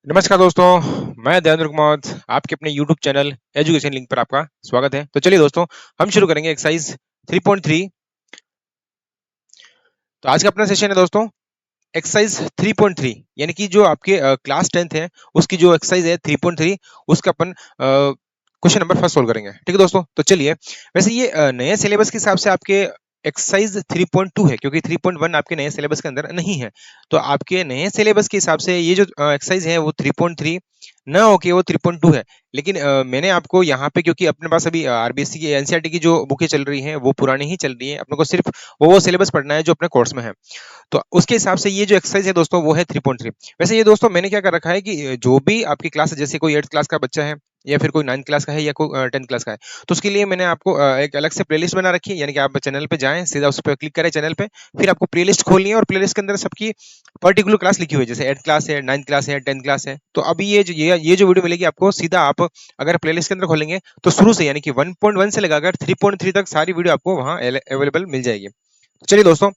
नमस्कार दोस्तों, मैं देवेंद्र कुमार आपके अपने YouTube चैनल एजुकेशन लिंक पर आपका स्वागत है। तो चलिए दोस्तों, हम शुरू करेंगे एक्सरसाइज 3.3। तो आज का अपना सेशन है दोस्तों एक्सरसाइज 3.3, यानी कि जो आपके क्लास 10th है उसकी जो एक्सरसाइज है 3.3, उसका अपन क्वेश्चन नंबर फर्स्ट सोल्व करेंगे। ठीक है दोस्तों, तो चलिए। वैसे ये नए सिलेबस के हिसाब से आपके एक्सरसाइज 3.2 है, क्योंकि 3.1 आपके नए सिलेबस के अंदर नहीं है। तो आपके नए सिलेबस के हिसाब से ये जो एक्सरसाइज है वो 3.3 ना होके वो 3.2 है। लेकिन मैंने आपको यहाँ पे, क्योंकि अपने पास अभी आरबीएससी की एनसीईआरटी की जो बुकें चल रही हैं वो पुरानी ही चल रही है, अपने को सिर्फ वो सिलेबस पढ़ना है जो अपने कोर्स में है। तो उसके हिसाब से ये जो एक्सरसाइज है दोस्तों वो है 3.3। वैसे ये दोस्तों मैंने क्या कर रखा है कि जो भी आपकी क्लास है, जैसे कोई 8th क्लास का बच्चा है या फिर कोई 9th क्लास का है या कोई 10th क्लास का है, तो उसके लिए मैंने आपको एक अलग से प्लेलिस्ट बना रखी है। यानी कि आप चैनल पे जाएं, सीधा उस पर क्लिक करें चैनल पे, फिर आपको प्लेलिस्ट खोलनी है और प्लेलिस्ट के अंदर सबकी पर्टिकुलर क्लास लिखी हुई है, जैसे 8th क्लास है, 9th क्लास है, 10th क्लास है। तो अभी ये जो वीडियो मिलेगी आपको, सीधा आप अगर प्लेलिस्ट के अंदर खोलेंगे तो शुरू से यानी कि 1.1 से लगाकर 3.3 तक सारी वीडियो आपको वहां अवेलेबल मिल जाएगी। तो चलिए दोस्तों,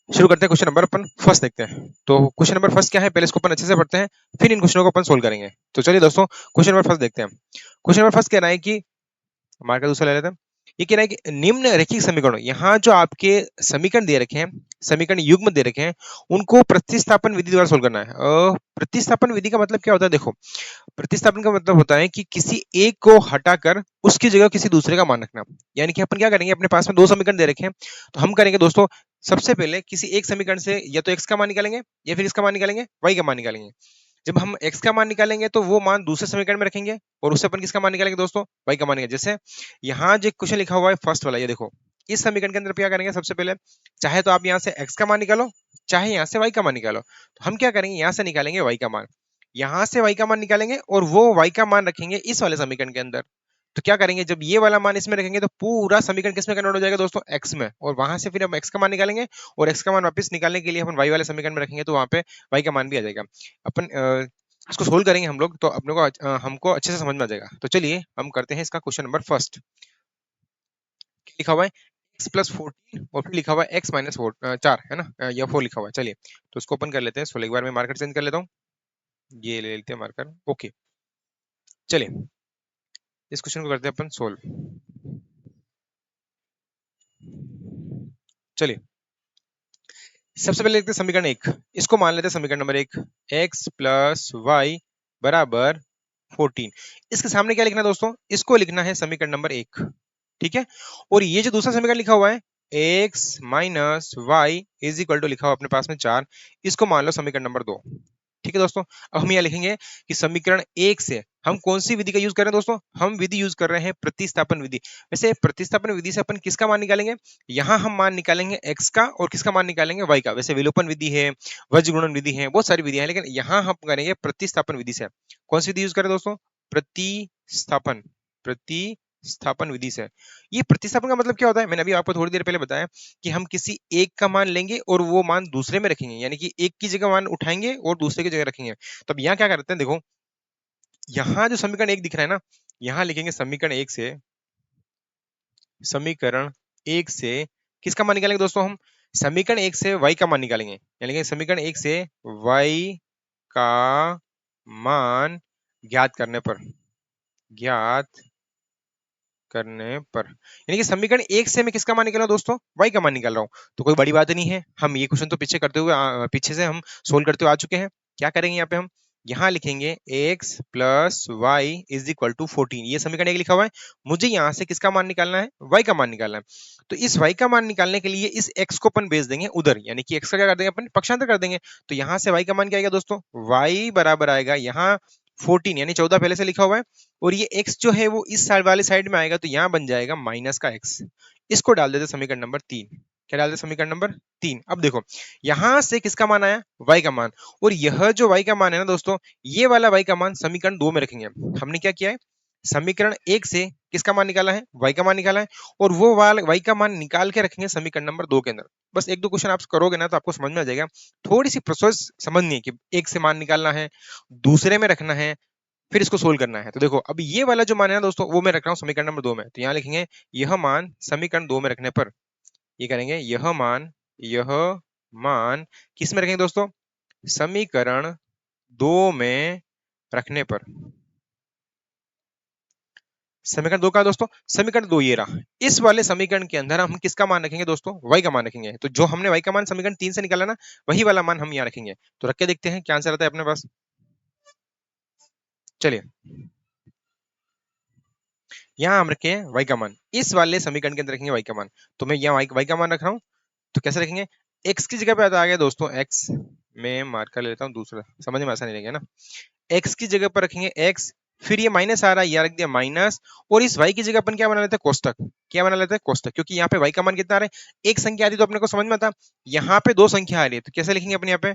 शुरू करते हैं। क्वेश्चन नंबर अपन फर्स्ट देखते हैं। तो क्वेश्चन नंबर फर्स्ट क्या है, पहले इसको अपन अच्छे से पढ़ते हैं, फिर इन क्वेश्चनों को अपन सोल्व करेंगे। तो चलिए दोस्तों, क्वेश्चन नंबर फर्स्ट देखते हैं। क्वेश्चन नंबर फर्स्ट कह रहा है कि, मार्कर दूसरा ले लेते हैं। ये कह रहा है कि निम्न रैखिक समीकरणों, यहाँ जो आपके समीकरण दे रखे हैं, समीकरण युग्म दे रखे हैं, उनको प्रतिस्थापन विधि द्वारा सोल्व करना है। प्रतिस्थापन विधि का मतलब क्या होता है, देखो, प्रतिस्थापन का मतलब होता है कि किसी एक को हटाकर उसकी जगह किसी दूसरे का मान रखना। यानी कि अपन क्या करेंगे, अपने पास में दो समीकरण दे रखे हैं, तो हम करेंगे दोस्तों, सबसे पहले किसी एक समीकरण से या तो x का मान निकालेंगे या फिर इसका मान निकालेंगे, y का मान निकालेंगे। जब हम x का मान निकालेंगे तो वो मान दूसरे समीकरण में रखेंगे और उससे अपन किसका मान निकालेंगे दोस्तों, y का मान निकालेंगे। जैसे यहाँ जो क्वेश्चन लिखा हुआ है फर्स्ट वाला, ये देखो, इस समीकरण के अंदर क्या करेंगे, सबसे पहले चाहे तो आप यहाँ से x का मान निकालो, चाहे यहाँ से y का मान निकालो। तो हम क्या करेंगे, यहाँ से निकालेंगे y का मान, यहाँ से y का मान निकालेंगे और वो y का मान रखेंगे इस वाले समीकरण के अंदर। तो क्या करेंगे, जब ये वाला मान इसमें रखेंगे तो पूरा समीकरण किस में कन्वर्ट हो जाएगा दोस्तों, x में, और वहां से फिर हम x का मान निकालेंगे और x का मान वापस निकालने के लिए अपन y वाले समीकरण में रखेंगे, तो वहां पे y का मान भी आ जाएगा। अपन इसको सोल्व करेंगे हम लोग, तो अपने को हमको अच्छे से समझ में आ जाएगा। तो चलिए हम करते हैं इसका क्वेश्चन नंबर फर्स्ट। लिखा हुआ है x+14 और फिर लिखा हुआ है x-4 है ना, या 4 लिखा हुआ है। चलिए, तो उसको ओपन कर लेते हैं। एक बार मैं मार्कर चेंज कर लेता हूँ, ये ले लेते हैं मार्कर। ओके, चलिए इस क्वेश्चन को करते हैं अपन सोल्व। चलिए, सबसे पहले लिखते हैं समीकरण एक, इसको मान लेते हैं समीकरण नंबर एक, x+y बराबर 14। इसके सामने क्या लिखना है दोस्तों, इसको लिखना है समीकरण नंबर एक। ठीक है, और ये जो दूसरा समीकरण लिखा हुआ है x-y लिखा हुआ अपने पास में 4, इसको मान लो समीकरण नंबर दो। ठीक है दोस्तों, अब हम यहाँ लिखेंगे कि समीकरण एक से हम कौन सी विधि का यूज कर रहे हैं दोस्तों, हम विधि यूज कर रहे हैं प्रतिस्थापन विधि। वैसे प्रतिस्थापन विधि से अपन किसका मान निकालेंगे, यहाँ हम मान निकालेंगे x का और किसका मान निकालेंगे y का। वैसे विलोपन विधि है, वज्र गुणन विधि है, बहुत सारी विधियां हैं, लेकिन यहाँ हम करेंगे प्रतिस्थापन विधि से। कौन सी विधि यूज करें दोस्तों, प्रतिस्थापन, प्रतिस्थापन विधि से। ये प्रतिस्थापन का मतलब क्या होता है, मैंने अभी आपको थोड़ी देर पहले बताया कि हम किसी एक का मान लेंगे और वो मान दूसरे में रखेंगे, यानी कि एक की जगह मान उठाएंगे और दूसरे की जगह रखेंगे। तो अब यहाँ क्या करते हैं, देखो, यहाँ जो समीकरण एक दिख रहा है ना, यहाँ लिखेंगे समीकरण एक से किसका मान निकालेंगे दोस्तों, हम समीकरण एक से y का मान निकालेंगे। यानी कि समीकरण एक से y का मान ज्ञात करने पर, ज्ञात करने पर, यानी कि समीकरण एक से मैं किसका मान निकाल रहा हूं दोस्तों, y का मान निकाल रहा हूं। तो कोई बड़ी बात नहीं है, हम ये क्वेश्चन तो पीछे करते हुए पीछे से हम सोल्व करते हुए आ चुके हैं। क्या करेंगे यहाँ पे, हम यहाँ लिखेंगे x+y=14, ये समीकरण एक लिखा हुआ है, मुझे यहाँ से किसका मान निकालना है, y का मान निकालना है। तो इस y का मान निकालने के लिए इस x को अपन भेज देंगे उधर, यानी कि x का क्या कर देंगे अपन, पक्षांतर कर देंगे। तो यहाँ से y का मान क्या आएगा दोस्तों, y बराबर आएगा यहाँ 14, यानी 14 पहले से लिखा हुआ है, और ये x जो है वो इस साइड वाले साइड में आएगा, तो यहाँ बन जाएगा माइनस का x। इसको डाल देते समीकरण नंबर तीन। क्या डालते समीकरण नंबर तीन। अब देखो, यहां से किसका मान आया, y का मान, और यह जो y का मान है ना दोस्तों, ये वाला y का मान समीकरण दो में रखेंगे। हमने क्या किया है, समीकरण एक से किसका मान निकाला है, y का मान निकाला है, और वो वाला y का मान निकाल के रखेंगे समीकरण नंबर दो के अंदर। बस एक दो क्वेश्चन आप करोगे ना तो आपको समझ में आ जाएगा। थोड़ी सी प्रोसेस समझनी है कि एक से मान निकालना है, दूसरे में रखना है, फिर इसको सोल्व करना है। तो देखो, अब ये वाला जो मान है ना दोस्तों, वो मैं रख रहा हूँ समीकरण नंबर दो में। तो यहाँ लिखेंगे यह मान समीकरण दो में रखने पर, ये करेंगे यह मान किस में रखेंगे दोस्तों, समीकरण 2 में रखने पर, समीकरण 2 का है दोस्तों, समीकरण 2 ये रहा। इस वाले समीकरण के अंदर हम किसका मान रखेंगे दोस्तों, y का मान रखेंगे। तो जो हमने y का मान समीकरण 3 से निकाला ना, वही वाला मान हम यहाँ रखेंगे। तो रख के देखते हैं क्या आंसर आता है अपने पास। चलिए, यहाँ हम रखे हैं y का मान, इस वाले समीकरण के अंदर रखेंगे y का मान। तो मैं यहाँ y का मान रख रहा हूँ। तो कैसे रखेंगे, x की जगह पे आ गया दोस्तों x, मैं मार्क कर लेता हूँ दूसरा, समझ में आसानी लगेगा ना। x की जगह पर रखेंगे x, फिर ये माइनस आ रहा है, यहाँ रख दिया माइनस, और इस y की जगह अपन क्या बना लेते हैं, कोष्टक। क्या बना लेते हैं, कोष्टक, क्योंकि यहाँ पे y का मान कितना आ रहा है, एक संख्या आ रही तो अपने को समझ में आता, यहाँ पे दो संख्या आ रही है, तो कैसे लिखेंगे अपन यहाँ पे,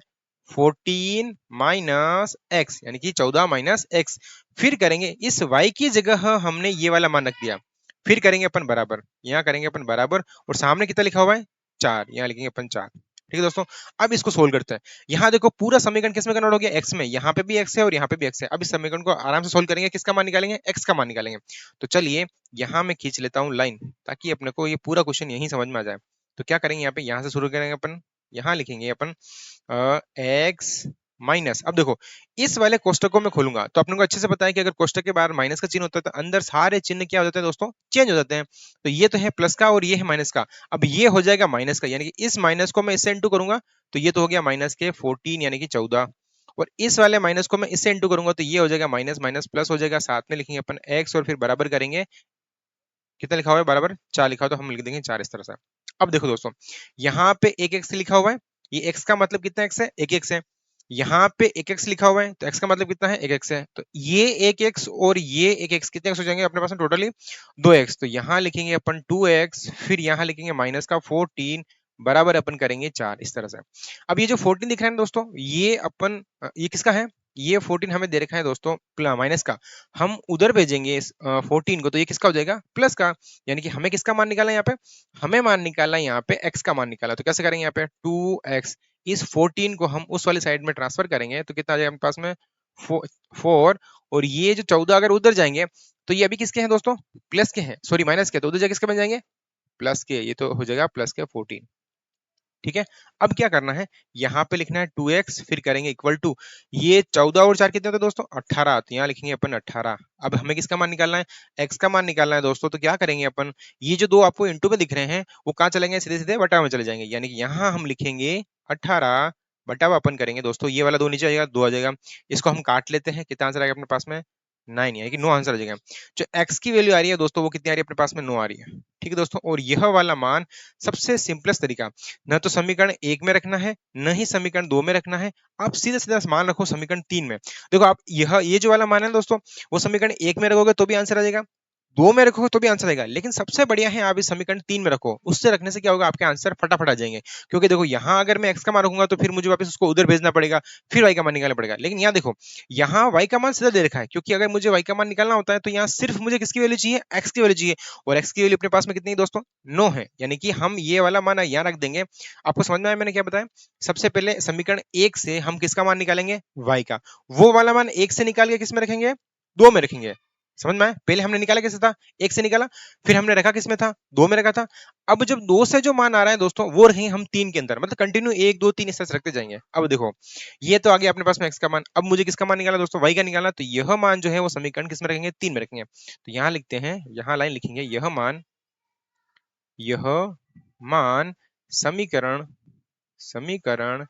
14 माइनस एक्स, यानी कि 14 माइनस एक्स। फिर करेंगे इस y की जगह हमने ये वाला मान रख दिया, फिर करेंगे अपन बराबर, यहाँ करेंगे अपन बराबर, और सामने कितना लिखा हुआ है, 4, यहाँ लिखेंगे अपन 4। ठीक है दोस्तों, अब इसको सोल्व करते हैं। यहाँ देखो पूरा समीकरण किस में कन्वर्ट हो गया, एक्स में, यहाँ पे भी एक्स है और यहाँ पे भी एक्स है। अब इस समीकरण को आराम से सोल्व करेंगे, किसका मान निकालेंगे, एक्स का मान निकालेंगे। तो चलिए यहाँ मैं खींच लेता हूँ लाइन, ताकि अपने को ये पूरा क्वेश्चन यही समझ में आ जाए। तो क्या करेंगे यहाँ पे, यहाँ से शुरू करेंगे अपन, यहाँ लिखेंगे अपन एक्स माइनस, अब देखो इस वाले कोष्टकों में खोलूंगा तो अपने को अच्छे से पता है कि अगर कोष्टक के बाहर माइनस का चिन्ह होता है तो अंदर सारे चिन्ह क्या हो जाते हैं दोस्तों, चेंज हो जाते हैं। तो ये तो है प्लस का और ये है माइनस का, अब ये हो जाएगा माइनस का, यानी कि इस माइनस को मैं इससे इंटू करूंगा तो ये तो हो गया माइनस के 14 यानी कि 14, और इस वाले माइनस को मैं इससे इंटू करूंगा तो ये हो जाएगा माइनस माइनस प्लस हो जाएगा, साथ में लिखेंगे अपन एक्स और फिर बराबर करेंगे, कितना लिखा हुआ है बराबर 4 लिखा हुआ, तो हम लिख देंगे 4 इस तरह से। अब देखो दोस्तों, यहाँ पे एक एक्स लिखा हुआ है, ये एक्स का मतलब कितना एक्स है, एक एक्स है। यहाँ पे एक एक्स लिखा हुआ है तो एक्स का मतलब कितना है, एक एक्स है। तो ये एक एक्स और ये एक एक्स, कितने एक्स हो जाएंगे अपने पास में टोटली, दो एक्स। तो यहाँ लिखेंगे अपन 2x, फिर यहाँ लिखेंगे माइनस का 14, बराबर अपन करेंगे 4 इस तरह से। अब ये जो 14 दिख रहा है ना दोस्तों, ये अपन ये किसका है, ये 14 हमें दे रखा है दोस्तों माइनस का, हम उधर भेजेंगे इस 14 को, तो ये किसका हो जाएगा, प्लस का। यानी कि हमें किसका मान निकालना है यहाँ पे, हमें मान निकालना है यहाँ पे x का मान निकाला। तो कैसे करेंगे यहाँ पे 2x, इस 14 को हम उस वाली साइड में ट्रांसफर करेंगे तो कितना आ जाएगा अपने पास में 4, और ये जो 14 अगर उधर जाएंगे तो ये अभी किसके हैं दोस्तों, प्लस के हैं, सॉरी माइनस के, तो उधर जाके किसके बन जाएंगे, प्लस के, ये तो हो जाएगा प्लस के 14। ठीक है, अब क्या करना है, यहाँ पे लिखना है 2x, फिर करेंगे इक्वल टू, ये 14 और 4 कितने होते हैं दोस्तों, 18, तो यहाँ लिखेंगे अपन 18। अब हमें किसका मान निकालना है, x का मान निकालना है दोस्तों। तो क्या करेंगे अपन, ये जो दो आपको इंटू में दिख रहे हैं वो कहाँ चलेंगे, सीधे सीधे बटा में चले जाएंगे, यानी कि यहाँ हम लिखेंगे 18 बटा अपन करेंगे दोस्तों, ये वाला 2 नीचे आ जाएगा, 2 आ जाएगा। इसको हम काट लेते हैं, कितना आंसर आएगा अपने पास में, 9, यानी कि 9 आंसर आ जाएगा। जो x की वैल्यू आ रही है दोस्तों वो कितनी आ रही है अपने पास में, 9 आ रही है। ठीक है दोस्तों, और यह वाला मान सबसे सिंपलेस्ट तरीका, न तो समीकरण 1 में रखना है, न ही समीकरण 2 में रखना है, आप सीधे सीधा मान रखो समीकरण 3 में। देखो आप ये जो वाला मान है दोस्तों, वो समीकरण 1 में रखोगे तो भी आंसर आ जाएगा, 2 में रखोगे तो भी आंसर आएगा, लेकिन सबसे बढ़िया है आप इस समीकरण 3 में रखो, उससे रखने से क्या होगा, आपके आंसर फटाफट आ जाएंगे। क्योंकि देखो यहाँ अगर मैं x का मान रखूंगा तो फिर मुझे वापस उसको उधर भेजना पड़ेगा, फिर y का मान निकालना पड़ेगा। लेकिन यहाँ देखो, यहाँ y का मान सीधा दे रखा है, क्योंकि अगर मुझे y का मान निकालना होता है तो यहाँ सिर्फ मुझे किसकी वैल्यू चाहिए, x की वैल्यू चाहिए, और x की वैल्यू अपने पास में कितनी है दोस्तों, 9 है। यानी कि हम ये वाला मान यहाँ रख देंगे। आपको समझ में आया मैंने क्या बताया, सबसे पहले समीकरण 1 से हम किसका मान निकालेंगे, y का, वो वाला मान 1 से निकाल के किस में रखेंगे, 2 में रखेंगे। समझ में आया, पहले हमने निकाला कैसे था, 1 से निकाला, फिर हमने रखा किस में था, 2 में रखा था। अब जब 2 से जो मान आ रहा है दोस्तों वो रखेंगे हम 3 के अंदर, मतलब कंटिन्यू 1 2 3 इस तरह से रखते जाएंगे। अब देखो ये तो आ गया अपने पास में x का मान, अब मुझे किसका मान निकाला दोस्तों, y का निकाला। तो यह मान जो है वो समीकरण किस में रखेंगे, 3 में रखेंगे। तो यहाँ लिखते हैं, यहाँ लाइन लिखेंगे, यह मान समीकरण समीकरण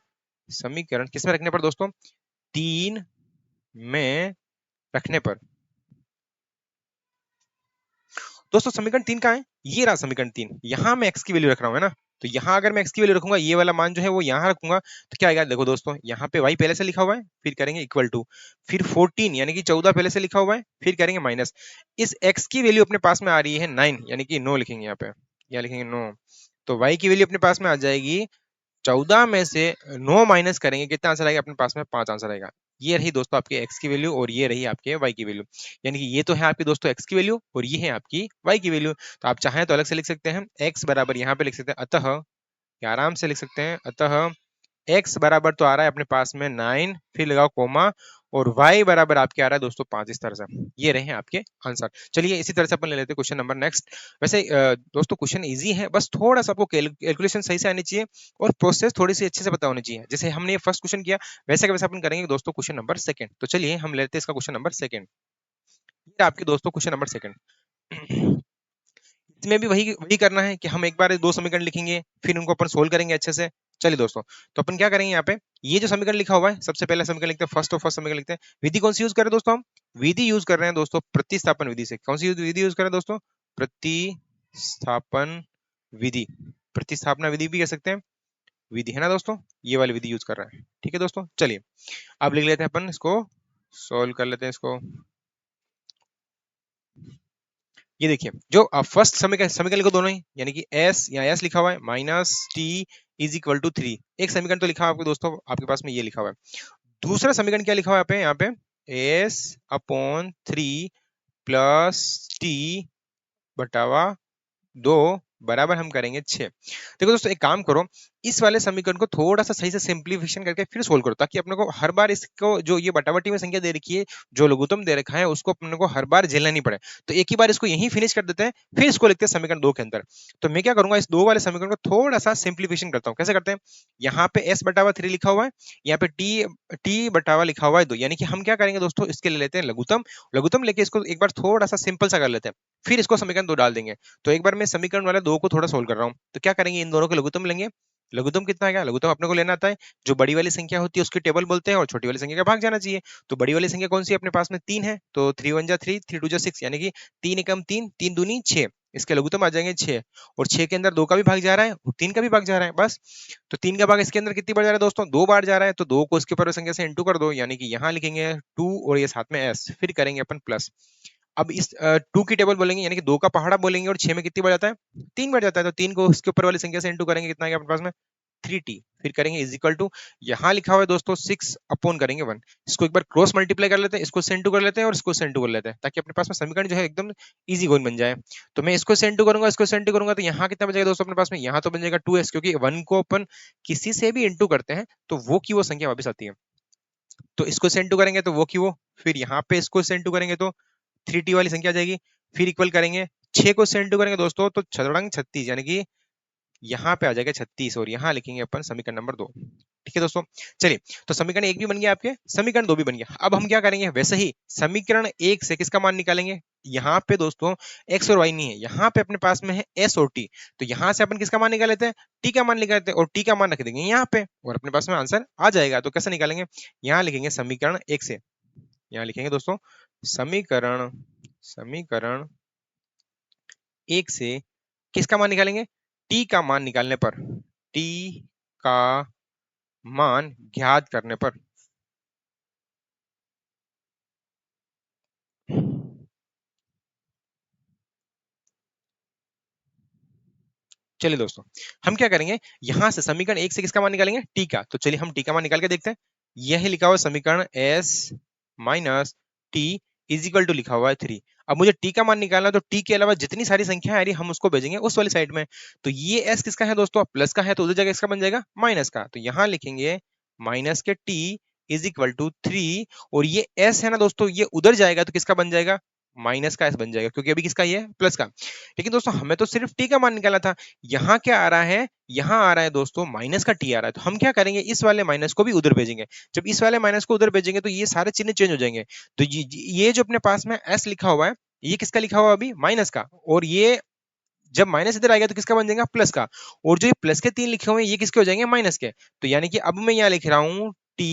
समीकरण किस में रखने पर दोस्तों, 3 में रखने पर। दोस्तों समीकरण 3 कहाँ है, ये रहा समीकरण 3, यहाँ मैं x की वैल्यू रख रहा हूँ, है ना। तो यहाँ अगर मैं x की वैल्यू रखूंगा, ये वाला मान जो है वो यहाँ रखूंगा, तो क्या आएगा, देखो दोस्तों यहाँ पे y पहले से लिखा हुआ है, फिर करेंगे इक्वल टू, फिर 14 यानी कि 14 पहले से लिखा हुआ है, फिर करेंगे माइनस, इस x की वैल्यू अपने पास में आ रही है 9, यानी कि 9 लिखेंगे यहाँ पे, यहाँ लिखेंगे 9। तो y की वैल्यू अपने पास में आ जाएगी 14 में से 9 माइनस करेंगे, कितना आंसर आएगा अपने पास में, 5 आंसर आएगा। ये रही दोस्तों आपके x की वैल्यू और ये रही आपके y की वैल्यू, यानी कि ये तो है आपकी दोस्तों x की वैल्यू और ये है आपकी y की वैल्यू। तो आप चाहें तो अलग से लिख सकते हैं, x बराबर यहाँ पे लिख सकते हैं, अतः या आराम से लिख सकते हैं, अतः x बराबर तो आ रहा है अपने पास में 9, फिर लगाओ कोमा, और y बराबर आपके आ रहा है दोस्तों 5 इस तरह से। ये रहे हैं आपके आंसर। चलिए इसी तरह से अपन ले लेते हैं क्वेश्चन नंबर नेक्स्ट। वैसे दोस्तों क्वेश्चन इजी है, बस थोड़ा सा आपको कैलकुलेशन सही से आनी चाहिए और प्रोसेस थोड़ी सी अच्छे से पता होनी चाहिए। जैसे हमने ये फर्स्ट क्वेश्चन किया वैसे का वैसा अपन करेंगे दोस्तों क्वेश्चन नंबर सेकंड। तो चलिए हम लेते हैं इसका क्वेश्चन नंबर सेकंड। ये आपके दोस्तों क्वेश्चन नंबर सेकंड। इसमें भी वही वही करना है कि हम एक बार दो समीकरण लिखेंगे फिर उनको अपन सोल्व करेंगे अच्छे से। चलिए दोस्तों, तो अपन क्या करेंगे यहाँ पे, ये जो समीकरण लिखा हुआ है सबसे पहला समीकरण लिखते हैं, फर्स्ट समीकरण लिखते हैं। विधि कौन सी यूज कर रहे हैं दोस्तों, हम विधि यूज कर रहे हैं दोस्तों प्रतिस्थापन विधि से। कौन सी विधि यूज कर रहे हैं दोस्तों, प्रतिस्थापन विधि, प्रतिस्थापना विधि भी कह सकते हैं, विधि है ना दोस्तों, ये वाली विधि यूज कर रहे हैं। ठीक है दोस्तों, चलिए अब लिख लेते हैं अपन इसको, सोल्व कर लेते हैं इसको। ये देखिए जो फर्स्ट समीकरण समीकरण लिखो दोनों ही, यानी कि s या s लिखा हुआ है minus T is equal to 3। एक समीकरण तो लिखा हुआ है आपके दोस्तों, आपके पास में ये लिखा हुआ है। दूसरा समीकरण क्या लिखा हुआ है यहाँ पे s अपॉन 3 प्लस टी बटावा 2 बराबर हम करेंगे 6। देखो दोस्तों एक काम करो, इस वाले समीकरण को थोड़ा सा सही से सिंप्लीफिकेशन करके फिर सोल्व करो, ताकि अपने को हर बार इसको जो ये बटाबटी में संख्या दे रखी है, जो लघुत्तम दे रखा है, उसको अपने को हर बार झेलना नहीं पड़े। तो एक ही बार इसको यहीं फिनिश कर देते हैं, फिर इसको लिखते हैं समीकरण 2 के अंदर। तो मैं क्या करूंगा, इस दो वाले समीकरण को थोड़ा सा सिंप्लीफिकेशन करता हूँ। कैसे करते हैं, यहाँ पे s बटावा 3 लिखा हुआ है, यहाँ पे टी बटावा लिखा हुआ है 2, यानी कि हम क्या करेंगे दोस्तों, इसके ले लेते हैं लघुत्तम, लघुत्तम लेके इसको एक बार थोड़ा सा सिंपल सा कर लेते हैं, फिर इसको समीकरण 2 डाल देंगे। तो एक बार मैं समीकरण वाला 2 को थोड़ा सोल्व कर रहा हूँ। तो क्या करेंगे, इन दोनों के लघुत्तम लेंगे। लघुत्तम कितना है, क्या लघुत्तम अपने को लेना आता है, जो बड़ी वाली संख्या होती है उसकी टेबल बोलते हैं और छोटी वाली संख्या का भाग जाना चाहिए। तो बड़ी वाली संख्या कौन सी है अपने पास में, 3 है, तो 3 1 जा 3, 3 2 जा 6, यानी कि 3 एकम 3, 3 दूनी 6, इसके लघुत्तम आ जाएंगे 6। और 6 के अंदर 2 का भी भाग जा रहा है और 3 का भी भाग जा रहा है, बस। तो 3 का भाग इसके अंदर कितनी बार जा रहा है दोस्तों, 2 बार जा रहा है, तो 2 को इसके ऊपर संख्या से इंटू कर दो, यानी कि यहाँ लिखेंगे 2 और ये साथ में s, फिर करेंगे अपन प्लस। अब इस 2 की टेबल बोलेंगे, यानी कि 2 का पहाड़ा बोलेंगे, और 6 में कितनी बार जाता है, 3 बार जाता है, तो 3 को उसके ऊपर वाली संख्या से इंटू करेंगे, कितना आएगा अपने पास में 3t, फिर करेंगे इज इक्वल टू, यहाँ लिखा हुआ है दोस्तों 6 अपॉन करेंगे 1, इसको एक बार क्रॉस मल्टीप्लाई कर लेते हैं, इसको सेंटू कर लेते हैं और इसको सेंटू कर लेते हैं, ताकि अपने पास में समीकरण जो है एकदम इजी गोइंग बन जाए। तो मैं इसको सेंटू करूंगा, इसको सेंटू करूंगा, तो यहाँ कितना बचेगा दोस्तों अपने पास में, यहाँ तो बन जाएगा 2s, क्योंकि 1 को अपन किसी से भी इंटू करते हैं तो वो की वो संख्या वापस आती है। तो इसको सेंटू करेंगे तो वो की वो, फिर यहाँ पे इसको सेंटू करेंगे तो 3t वाली संख्या आ जाएगी, फिर इक्वल करेंगे 6 को सेंटू करेंगे दोस्तों तो 36, यानी कि यहाँ पे आ जाएगा 36, और यहाँ लिखेंगे अपन समीकरण नंबर 2। ठीक है दोस्तों, चलिए तो समीकरण 1 भी बन गया आपके, समीकरण 2 भी बन गया। अब हम क्या करेंगे, वैसे ही समीकरण 1 से किसका मान निकालेंगे, यहाँ पे दोस्तों x और y नहीं है, यहाँ पे अपने पास में है s और t, तो यहाँ से अपन किसका मान निकाल लेते हैं, t का मान निकाल लेते हैं, और t का मान रख देंगे यहाँ पे, और अपने पास में आंसर आ जाएगा। तो कैसे निकालेंगे, यहाँ लिखेंगे समीकरण 1 से, यहाँ लिखेंगे दोस्तों समीकरण समीकरण 1 से किसका मान निकालेंगे, t का मान निकालने पर, t का मान ज्ञात करने पर। चलिए दोस्तों हम क्या करेंगे, यहां से समीकरण 1 से किसका मान निकालेंगे, t का। तो चलिए हम t का मान निकाल के देखते हैं। यह लिखा हुआ समीकरण s minus T is equal to लिखा हुआ है 3। अब मुझे t का मान निकालना है, तो t के अलावा जितनी सारी संख्या आ रही हम उसको भेजेंगे उस वाली साइड में। तो ये s किसका है दोस्तों, प्लस का है, तो उधर जगह इसका बन जाएगा माइनस का, तो यहाँ लिखेंगे माइनस के t इज इक्वल टू 3, और ये s है ना दोस्तों, ये उधर जाएगा तो किसका बन जाएगा, माइनस का s बन जाएगा, क्योंकि अभी किसका ये है, प्लस का। लेकिन दोस्तों हमें तो सिर्फ t का मान निकालना था, यहाँ क्या आ रहा है, यहाँ आ रहा है दोस्तों माइनस का t आ रहा है, तो हम क्या करेंगे, इस वाले माइनस को भी उधर भेजेंगे। जब इस वाले माइनस को उधर भेजेंगे तो ये सारे चिन्ह चेंज हो जाएंगे। तो ये जो अपने पास में s लिखा हुआ है, ये किसका लिखा हुआ है अभी, माइनस का, और ये जब माइनस इधर आएगा तो किसका बन जाएगा, प्लस का, और जो ये प्लस के 3 लिखे हुए हैं ये किसके हो जाएंगे, माइनस के। तो यानी कि अब मैं यहाँ लिख रहा हूँ t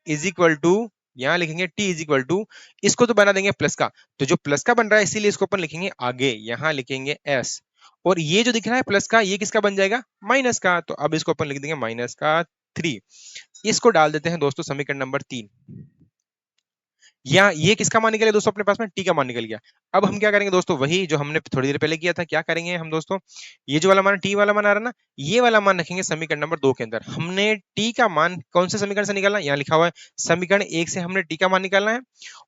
इज इक्वल टू, यहाँ लिखेंगे t इज इक्वल टू, इसको तो बना देंगे प्लस का, तो जो प्लस का बन रहा है इसीलिए इसको अपन लिखेंगे आगे, यहाँ लिखेंगे s, और ये जो दिख रहा है प्लस का ये किसका बन जाएगा, माइनस का, तो अब इसको अपन लिख देंगे माइनस का 3। इसको डाल देते हैं दोस्तों समीकरण नंबर 3। या ये किसका मान निकल गया दोस्तों अपने पास में, टी का मान निकल गया। अब हम क्या करेंगे दोस्तों, वही जो हमने थोड़ी देर पहले किया था, क्या करेंगे हम दोस्तों, ये जो वाला मान टी वाला मान आ रहा है ना, ये वाला मान रखेंगे समीकरण नंबर 2 के अंदर। हमने टी का मान कौन से समीकरण से निकालना है, यहाँ लिखा हुआ है समीकरण 1 से हमने टी का मान निकालना है,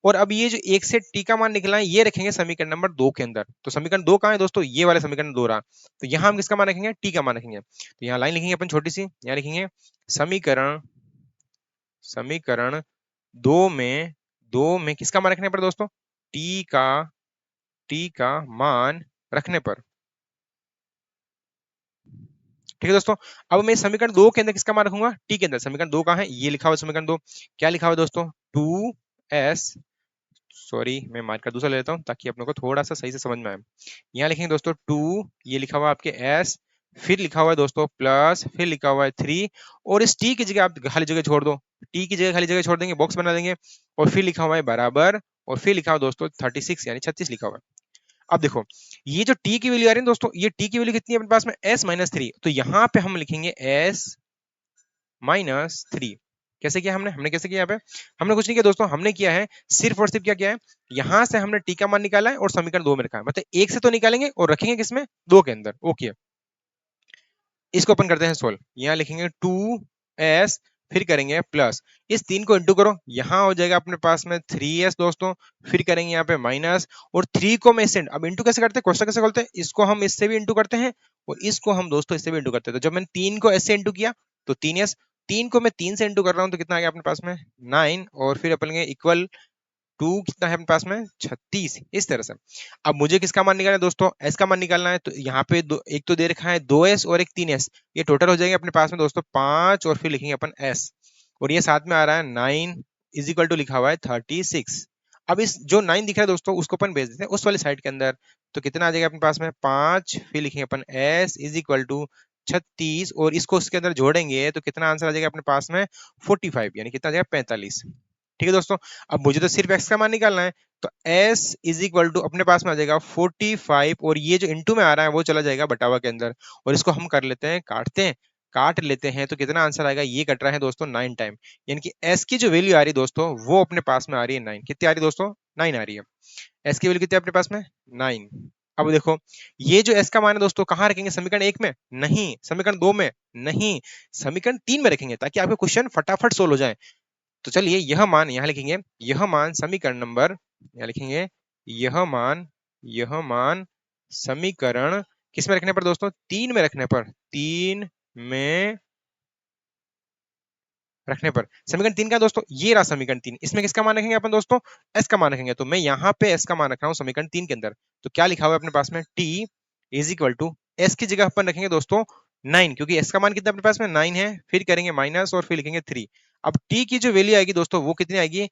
और अब ये जो 1 से टी का मान निकला है ये रखेंगे समीकरण नंबर 2 के अंदर। तो समीकरण 2 कहाँ है दोस्तों, ये वाला समीकरण 2 रहा, तो यहाँ हम किसका मान रखेंगे, टी का मान रखेंगे। तो यहाँ लाइन लिखेंगे अपन छोटी सी, यहाँ लिखेंगे समीकरण समीकरण दो में किसका मान रखने पर दोस्तों, टी का मान रखने पर। ठीक है दोस्तों, अब मैं समीकरण दो के अंदर किसका मान रखूंगा, टी के अंदर। समीकरण दो कहाँ है, ये लिखा हुआ है समीकरण दो। क्या लिखा हुआ है दोस्तों, 2s, सॉरी मैं मार्क का दूसरा ले लेता हूँ ताकि अपने को थोड़ा सा सही से समझ में आए। यहाँ लिखेंगे दोस्तों 2, ये लिखा हुआ है आपके s, फिर लिखा हुआ है दोस्तों प्लस, फिर लिखा हुआ है 3, और इस t की जगह आप खाली जगह छोड़ दो, t की जगह खाली जगह छोड़ देंगे, बॉक्स बना देंगे, और फिर लिखा हुआ है बराबर, और फिर लिखा हुआ दोस्तों 36 यानी 36 लिखा हुआ है। अब देखो, ये जो t की वैल्यू आ रही है दोस्तों, ये t की वैल्यू कितनी है अपने पास में, s माइनस थ्री, तो यहाँ पे हम लिखेंगे s माइनस थ्री। कैसे किया हमने, कैसे किया यहाँ पे, हमने कुछ नहीं किया दोस्तों, हमने किया है सिर्फ और सिर्फ क्या किया है, यहां से हमने टी का मान निकाला है और समीकरण दो में रखा है, मतलब एक से तो निकालेंगे और रखेंगे किसमें, दो के अंदर। ओके, इसको अपन करते हैं सोल्व। यहाँ लिखेंगे 2s, फिर करेंगे प्लस, इस तीन को इंटू करो, यहाँ हो जाएगा अपने पास में 3s दोस्तों, फिर करेंगे यहाँ पे माइनस, और 3 को मैं इससे, अब इंटू कैसे करते हैं, क्वेश्चन कैसे खोलते हैं, इसको हम इससे भी इंटू करते हैं और इसको हम दोस्तों इससे भी इंटू करते हैं। तो जब मैंने 3 को ऐसे इंटू किया तो 3s, 3 को मैं 3 से इंटू कर रहा हूँ तो कितना आ गया अपने पास में 9, और फिर अपन इक्वल टू कितना है अपने पास में 36, इस तरह से। अब मुझे किसका मान निकालना है दोस्तों, एस का मान निकालना है, तो यहाँ पे एक तो दे रखा है 2s और एक 3s, ये टोटल हो जाएंगे अपने पास में दोस्तों 5, और फिर लिखेंगे अपन s, और ये साथ में आ रहा है 9 इज इक्वल टू लिखा हुआ है 36। अब इस जो 9 दिख रहा है दोस्तों उसको अपन भेज देते हैं उस वाली साइड के अंदर, तो कितना आ जाएगा अपने पास में 5, फिर लिखेंगे अपन s इज इक्वल टू 36, और इसको उसके अंदर जोड़ेंगे तो कितना आंसर आ जाएगा अपने पास में 45, यानी कितना आ जाएगा 45। ठीक है दोस्तों, अब मुझे तो सिर्फ x का मान निकालना है, तो s इज इक्वल टू अपने पास में आ जाएगा 45, और ये जो इंटू में आ रहा है वो चला जाएगा बटावा के अंदर, और इसको हम कर लेते हैं, काट लेते हैं, तो कितना आंसर आएगा, ये कट रहा है दोस्तों 9 टाइम, यानी कि s की जो वैल्यू आ रही है दोस्तों वो अपने पास में आ रही है 9। कितनी आ रही है दोस्तों, 9 आ रही है। s की वैल्यू कितनी है अपने पास में 9। अब देखो, ये जो s का मान है दोस्तों कहाँ रखेंगे, समीकरण एक में नहीं, समीकरण दो में नहीं, समीकरण तीन में रखेंगे, ताकि आपके क्वेश्चन फटाफट सोल्व हो जाए। तो चलिए यह मान यहां लिखेंगे, यह मान समीकरण नंबर, यहां लिखेंगे यह मान समीकरण किस में रखने पर दोस्तों, तीन में रखने पर, तीन में रखने पर। समीकरण तीन का दोस्तों ये रहा समीकरण तीन, इसमें किसका मान रखेंगे अपन दोस्तों, एस का मान रखेंगे, तो मैं यहाँ पे एस का मान रख रहा हूँ समीकरण तीन के अंदर। तो क्या लिखा हुआ है अपने पास में, T is equal to, S की जगह अपन रखेंगे दोस्तों 9, क्योंकि एस का मान कितना अपने पास में 9 है, फिर करेंगे माइनस और फिर लिखेंगे 3। अब टी की जो वैल्यू आएगी दोस्तों वो कितनी आएगी,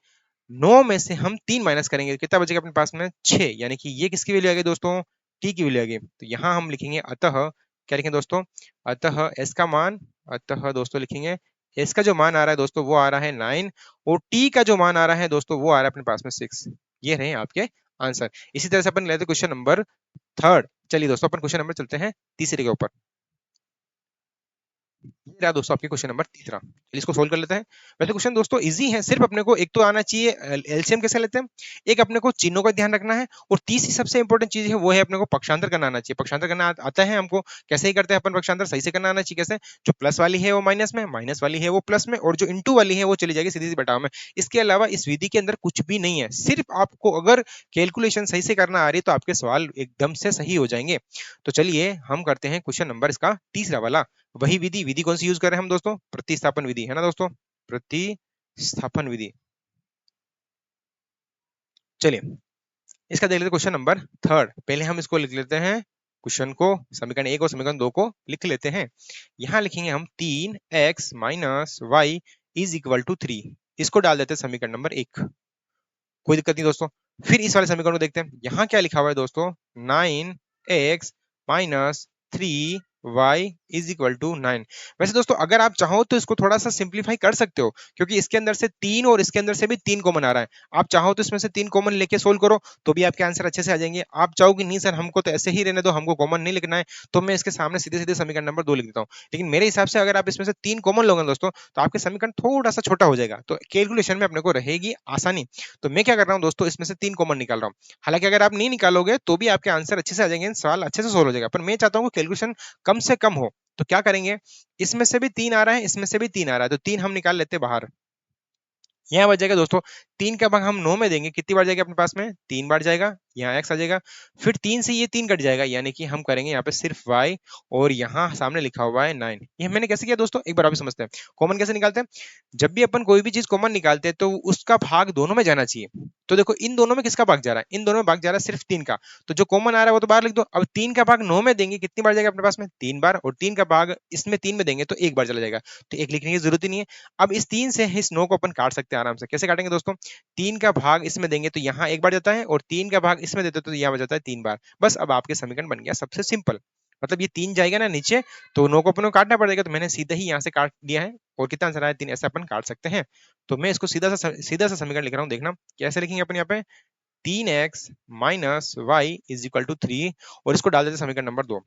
9 में से हम 3 माइनस करेंगे, कितना बचेगा अपने पास में 6, यानी कि ये किसकी वैल्यू आ गई दोस्तों, टी की वैल्यू आ गई। तो यहाँ हम लिखेंगे अतः, क्या लिखेंगे दोस्तों, अतः एस का मान, अतः दोस्तों लिखेंगे एस का जो मान आ रहा है दोस्तों वो आ रहा है 9, और टी का जो मान आ रहा है दोस्तों वो आ रहा है अपने पास में 6। ये रहे आपके आंसर। इसी तरह से अपन लेते क्वेश्चन नंबर थर्ड। चलिए दोस्तों अपन क्वेश्चन नंबर चलते हैं तीसरे के ऊपर। ये रहा दोस्तों आपके क्वेश्चन नंबर तीसरा, इसको सोल्व कर लेते हैं। वैसे क्वेश्चन दोस्तों इजी है, सिर्फ अपने को एक तो आना चाहिए एलसीएम कैसे लेते हैं, एक अपने को चिन्हों का ध्यान रखना है, और तीसरी सबसे इंपॉर्टेंट चीज है वो है अपने को पक्षांतर करना आना चाहिए। पक्षांतर करना आता है हमको, कैसे ही करते हैं अपन पक्षांतर, सही से करना आना चाहिए। कैसे, जो प्लस वाली है वो माइनस में, माइनस वाली है वो प्लस में, और जो इंटू वाली है वो चली जाएगी सीधी सी बटाव में। इसके अलावा इस विधि के अंदर कुछ भी नहीं है, सिर्फ आपको अगर कैलकुलेशन सही से करना आ रही है तो आपके सवाल एकदम से सही हो जाएंगे। तो चलिए हम करते हैं क्वेश्चन नंबर इसका तीसरा वाला। वही विधि, विधि कौन सी यूज कर रहे हैं हम दोस्तों, प्रतिस्थापन विधि है ना दोस्तों, प्रतिस्थापन विधि। चलिए इसका देख लेते क्वेश्चन नंबर थर्ड। पहले हम इसको लिख लेते हैं, क्वेश्चन को, समीकरण एक और समीकरण दो को लिख लेते हैं। यहां लिखेंगे हम 3x minus Y is equal to 3, इसको डाल देते हैं समीकरण नंबर एक, कोई दिक्कत नहीं दोस्तों। फिर इस वाले समीकरण को देखते हैं, यहाँ क्या लिखा हुआ है दोस्तों, 9x minus 3y is equal to 9। वैसे दोस्तों अगर आप चाहो तो इसको थोड़ा सा सिंप्लीफाई कर सकते हो, क्योंकि इसके अंदर से तीन और इसके अंदर से भी तीन कॉमन आ रहा है। आप चाहो तो इसमें से तीन कॉमन लेके सोल्व करो तो भी आपके आंसर अच्छे से आ जाएंगे। आप चाहो कि नहीं सर हमको तो ऐसे ही रहने दो, हमको कॉमन नहीं लिखना है, तो मैं इसके सामने सीधे सीधे समीकरण नंबर दो लिख देता हूँ। लेकिन मेरे हिसाब से अगर आप इसमें से तीन कॉमन लोगे दोस्तों तो आपके समीकरण थोड़ा सा छोटा हो जाएगा, तो कैलकुलेशन में अपने को रहेगी आसानी। तो मैं क्या कर रहा हूँ दोस्तों, इसमें से तीन कॉमन निकाल रहा हूँ। हालांकि अगर आप नहीं निकालोगे तो भी आपके आंसर अच्छे से आ जाएंगे, सवाल अच्छे से सोल्व हो जाएगा, पर मैं चाहता हूँ कैलकुलेशन कम से कम हो। तो क्या करेंगे, इसमें से भी तीन आ रहा है, इसमें से भी तीन आ रहा है, तो तीन हम निकाल लेते हैं बाहर। यहाँ बच जाएगा दोस्तों, तीन का भाग हम 9 में देंगे, कितनी बार जाएगा अपने पास में, तीन बार जाएगा। यहाँ x आ जाएगा, फिर 3 से ये 3 कट जाएगा, यानी कि हम करेंगे यहाँ पे सिर्फ y, और यहाँ सामने लिखा हुआ है 9। ये मैंने कैसे किया दोस्तों, एक बार आप भी समझते हैं। कॉमन कैसे निकालते हैं, जब भी अपन कोई भी चीज कॉमन निकालते हैं तो उसका भाग दोनों में जाना चाहिए। तो देखो इन दोनों में किसका भाग जा रहा है, इन दोनों में भाग जा रहा है सिर्फ 3 का, तो जो कॉमन आ रहा है वो तो बाहर लिख दो। अब 3 का भाग 9 में देंगे, कितनी बार जाएगा अपने पास में, 3 बार, और 3 का भाग इसमें 3 में देंगे तो एक बार चला जाएगा, तो एक लिखने की जरूरत ही नहीं है। अब इस 3 से इस 9 को अपन काट सकते हैं आराम से। कैसे काटेंगे दोस्तों, 3 का भाग इसमें देंगे तो यहाँ एक बार जाता है, और 3 का भाग इसमें देते तो यहाँ बच जाता है 3 बार। बस अब आपके समीकरण बन गया सबसे सिंपल। मतलब ये 3 जाएगा ना नीचे, तो 9 को अपन को काटना पड़ेगा, तो मैंने सीधा ही यहाँ से काट दिया है, और कितना आंसर आया 3, ऐसे अपन काट सकते हैं। तो मैं इसको सीधा सा समीकरण लिख रहा हूँ, देखना कैसे लिखेंगे अपन यहाँ पे, 3x minus Y is equal to 3, और इसको डाल देते समीकरण नंबर 2।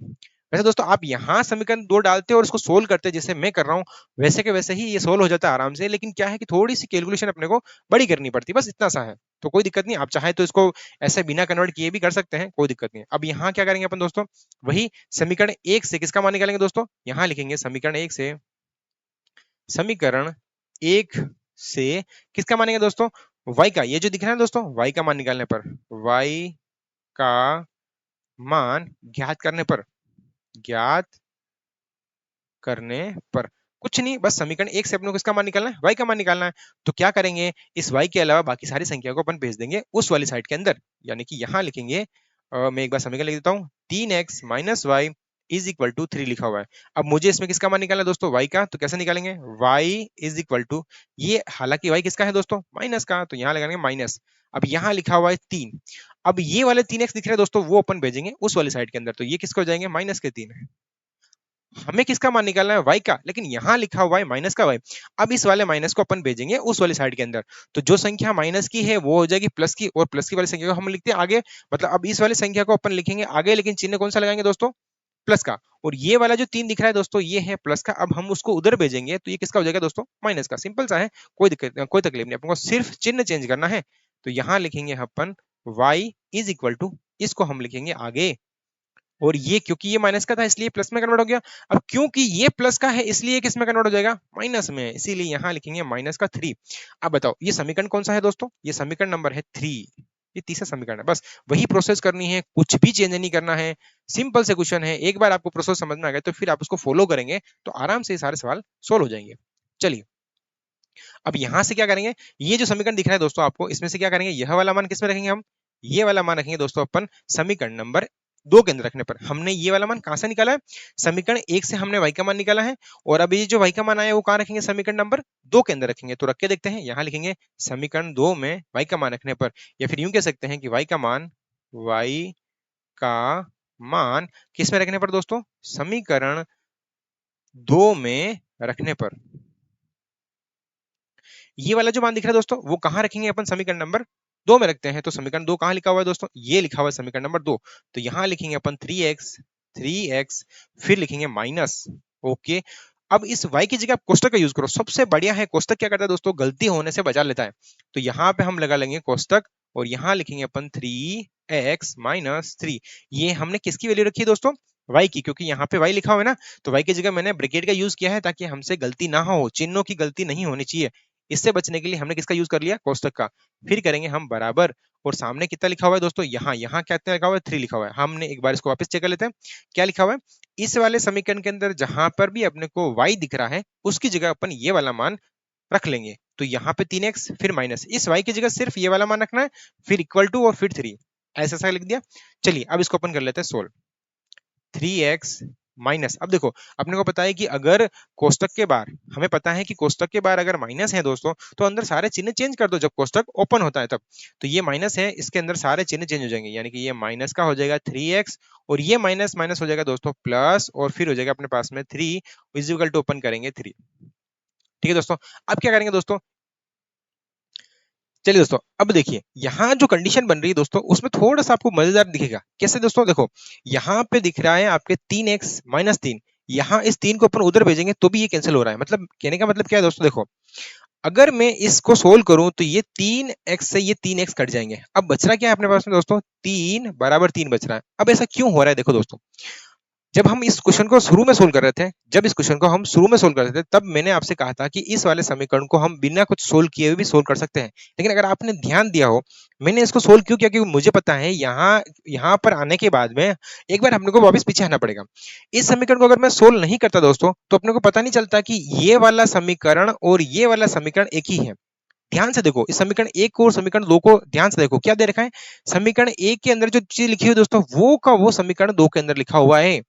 वैसे दोस्तों आप यहाँ समीकरण 2 डालते और इसको सोल्व करते जैसे मैं कर रहा हूँ, वैसे के वैसे ही ये सोल्व हो जाता है आराम से, लेकिन क्या है कि थोड़ी सी कैलकुलेशन अपने को बड़ी करनी पड़ती है, बस इतना सा है। तो कोई दिक्कत नहीं, आप चाहे तो इसको ऐसे बिना कन्वर्ट किए भी कर सकते हैं, कोई दिक्कत नहीं है। अब यहाँ क्या करेंगे अपन दोस्तों, वही समीकरण 1 से किसका मान निकालेंगे दोस्तों, यहाँ लिखेंगे समीकरण 1 से, समीकरण 1 से किसका मानेंगे दोस्तों, y का, ये जो दिख रहा है दोस्तों y का मान निकालने पर, y का मान ज्ञात करने पर कुछ नहीं, बस समीकरण 1 से अपने को किसका मान निकालना है, y का मान निकालना है। तो क्या करेंगे, इस y के अलावा बाकी सारी संख्या को अपन भेज देंगे उस वाली साइड के अंदर, यानी कि यहाँ लिखेंगे, मैं एक बार समीकरण लिख देता हूँ, 3x minus Y is equal to 3 लिखा हुआ है। अब मुझे इसमें किसका मान निकालना है दोस्तों, y का, तो कैसे निकालेंगे, y इज इक्वल टू, ये हालांकि y किसका है दोस्तों, माइनस का, तो यहाँ लगाएंगे माइनस। अब यहाँ लिखा हुआ है 3, अब ये वाले 3x दिख रहे हैं दोस्तों, वो अपन भेजेंगे उस वाली साइड के अंदर, तो ये किसको हो जाएंगे, माइनस के 3। हमें किसका मान निकालना है, y का, लेकिन यहाँ लिखा हुआ है माइनस का y। अब इस वाले माइनस को अपन भेजेंगे उस वाली साइड के अंदर, तो जो संख्या माइनस की है वो हो जाएगी प्लस की, और प्लस की वाली संख्या को हम लिखते हैं आगे, मतलब अब इस वाली संख्या को अपन लिखेंगे आगे, लेकिन चिन्ह कौन सा लगाएंगे दोस्तों, प्लस का। और ये वाला जो 3 दिख रहा है दोस्तों, ये है प्लस का, अब हम उसको उधर भेजेंगे तो ये किसका हो जाएगा दोस्तों, माइनस का। सिंपल सा है, कोई दिक्कत, कोई तकलीफ नहीं, अपन को सिर्फ चिन्ह चेंज करना है। तो यहाँ लिखेंगे अपन y इज इक्वल टू, इसको हम लिखेंगे आगे, और ये क्योंकि ये माइनस का था इसलिए प्लस में कन्वर्ट हो गया। अब क्योंकि ये प्लस का है इसलिए किस में कन्वर्ट हो जाएगा, माइनस में, इसीलिए यहाँ लिखेंगे माइनस का 3। अब बताओ ये समीकरण कौन सा है दोस्तों, ये समीकरण नंबर है 3, ये तीसरा समीकरण है। बस वही प्रोसेस करनी है, कुछ भी चेंज नहीं करना है, सिंपल से क्वेश्चन है। एक बार आपको प्रोसेस समझ में आ गया तो फिर आप उसको फॉलो करेंगे तो आराम से सारे सवाल सोल्व हो जाएंगे। चलिए अब यहां से क्या करेंगे, ये जो समीकरण दिख रहा है दोस्तों आपको, इसमें से क्या करेंगे, यह वाला मान किसमें रखेंगे हम, ये वाला मान रखेंगे दोस्तों अपन समीकरण नंबर 2 के अंदर रखने पर। हमने ये वाला मान कहां से निकाला है, समीकरण 1 से हमने y का मान निकाला है, और अभी जो y का मान आया वो कहां रखेंगे, समीकरण नंबर 2 के अंदर रखेंगे। तो रख के देखते हैं, यहाँ लिखेंगे समीकरण 2 में y का मान रखने पर, या फिर यूं कह सकते हैं कि y का मान किस में रखने पर दोस्तों, समीकरण 2 में रखने पर। ये वाला जो मान दिख रहा है दोस्तों वो कहां रखेंगे अपन, समीकरण नंबर 2 में रखते हैं। तो समीकरण 2 कहां लिखा हुआ है दोस्तों, ये लिखा हुआ है समीकरण नंबर 2। तो यहां लिखेंगे अपन 3x, फिर लिखेंगे माइनस, ओके। अब इस y की जगह आप कोष्टक का यूज करो, सबसे बढ़िया है कोष्टक। क्या करता है दोस्तों, गलती होने से बचा लेता है। तो यहाँ पे हम लगा लेंगे कोष्टक, और यहाँ लिखेंगे अपन 3x माइनस 3। ये हमने किसकी वैल्यू रखी है दोस्तों, y की, क्योंकि यहाँ पे y लिखा हुआ है ना, तो y की जगह मैंने ब्रैकेट का यूज किया है ताकि हमसे गलती ना हो, चिन्हों की गलती नहीं होनी चाहिए। इससे बचने के लिए हमने किसका यूज कर लिया, कोष्टक का। फिर करेंगे हम बराबर, और सामने कितना लिखा हुआ है दोस्तों, यहाँ यहाँ क्या लिखा हुआ है, 3 लिखा हुआ है। हमने एक बार इसको वापस चेक कर लेते हैं, क्या लिखा हुआ है, इस वाले समीकरण के अंदर जहां पर भी अपने को y दिख रहा है उसकी जगह अपन ये वाला मान रख लेंगे। तो यहाँ पे 3x फिर माइनस, इस y की जगह सिर्फ ये वाला मान रखना है, फिर इक्वल टू और फिर 3, ऐसा ऐसा लिख दिया। चलिए अब इसको अपन कर लेते हैं सोल्व। 3x माइनस, अब देखो अपने को पता है कि अगर कोष्टक के बाहर, हमें पता है कि कोष्टक के बाहर अगर माइनस है दोस्तों, तो अंदर सारे चिन्ह चेंज कर दो जब कोष्टक ओपन होता है तब। तो ये माइनस है, इसके अंदर सारे चिन्ह चेंज हो जाएंगे, यानी कि ये माइनस का हो जाएगा 3x, और ये माइनस माइनस हो जाएगा दोस्तों प्लस, और फिर हो जाएगा अपने पास में 3 इज इक्वल टू ओपन करेंगे 3। ठीक है दोस्तों, अब क्या करेंगे दोस्तों, चलिए दोस्तों अब देखिए यहाँ जो कंडीशन बन रही है दोस्तों उसमें थोड़ा सा आपको मजेदार दिखेगा। कैसे दोस्तों, देखो यहाँ पे दिख रहा है आपके 3x माइनस 3, यहाँ इस 3 को अपन उधर भेजेंगे तो भी ये कैंसिल हो रहा है। मतलब कहने का मतलब क्या है दोस्तों, देखो अगर मैं इसको सोल्व करूं तो ये 3x से ये 3x कट जाएंगे। अब बच रहा क्या है अपने पास में दोस्तों, 3 बराबर 3 बच रहा है। अब ऐसा क्यों हो रहा है, देखो दोस्तों जब हम इस क्वेश्चन को शुरू में सोल्व कर रहे थे, जब इस क्वेश्चन को हम शुरू में सोल्व कर रहे थे, तब मैंने आपसे कहा था कि इस वाले समीकरण को हम बिना कुछ सोल्व किए हुए भी सोल्व कर सकते हैं। लेकिन अगर आपने ध्यान दिया हो, मैंने इसको सोल्व क्यों किया, क्योंकि मुझे पता है यहाँ यहाँ पर आने के बाद में एक बार अपने को वापस पीछे आना पड़ेगा। इस समीकरण को अगर मैं सोल्व नहीं करता दोस्तों, तो अपने को पता नहीं चलता कि ये वाला समीकरण और ये वाला समीकरण एक ही है। ध्यान से देखो, इस समीकरण एक को और समीकरण दो को ध्यान से देखो, क्या दे रखा है। समीकरण एक के अंदर जो चीज लिखी हुई है दोस्तों, वो का वो समीकरण दो के अंदर लिखा हुआ है।